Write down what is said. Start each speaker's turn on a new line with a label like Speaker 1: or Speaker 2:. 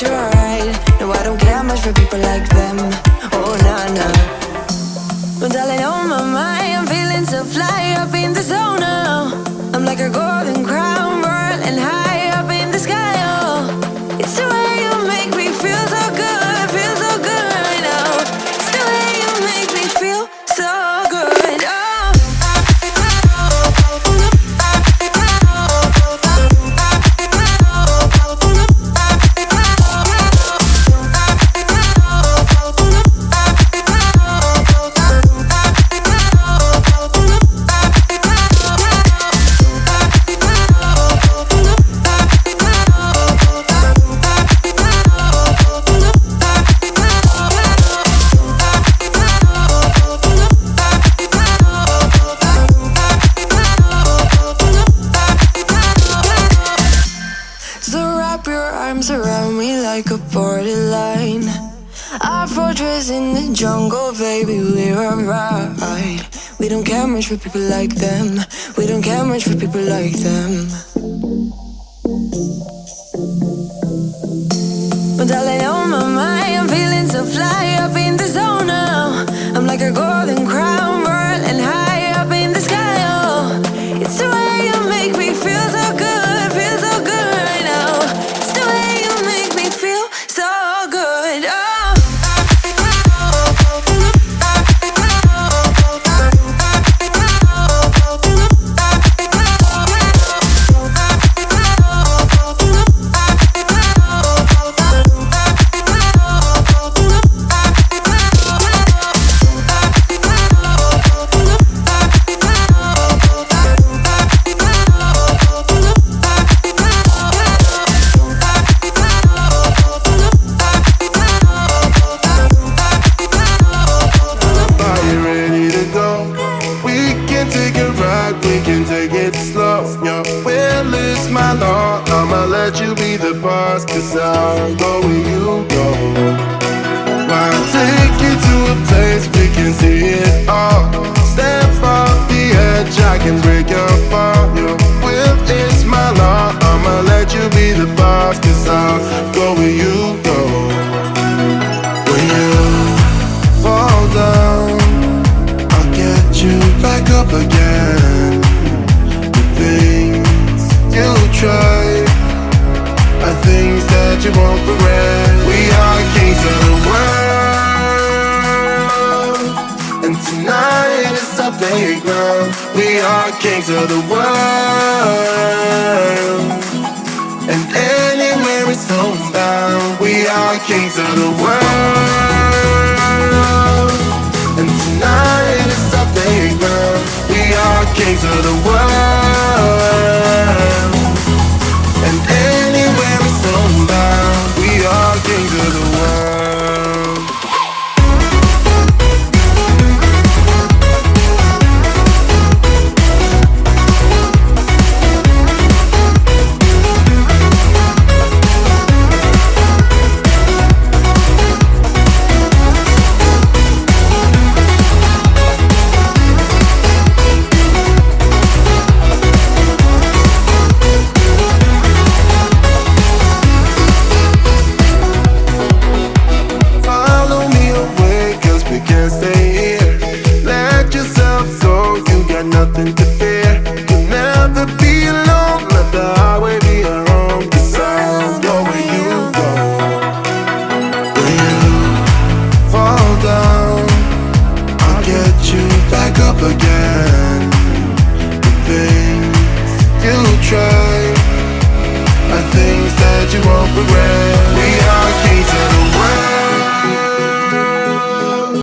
Speaker 1: you're alright. No, I don't care much for people like them. Oh, nah, nah. Well, darling, on my mind, I'm feeling so fly up in the zone now. I'm like a golden crown, whirling high up in the sky, oh. It's the way you make me feel so good, feel so good right now. It's the way you make me feel so good, oh. Around me like a borderline, our fortress in the jungle, baby, we're alright. We don't care much for people like them. We don't care much for people like them. But darling, on my mind, I'm feeling so fly up in the zone now. I'm like a golden crown, whirling high up in the sky, oh. It's the way you make me feel so good, feel so good right now. It's the way you make me feel so good, oh.
Speaker 2: Cause I'll go where you go. I'll take you to a place we can see it all. Step off the edge, I can break your fall. Your will is my law. I'ma let you be the boss. Cause I'll go where you go. When you fall down, I'll get you back up again. The things you try are things that you won't regret. We are kings of the world, and tonight is our playground. We are kings of the world, and anywhere it's homebound. We are kings of the world, and tonight is our playground. We are kings of the world.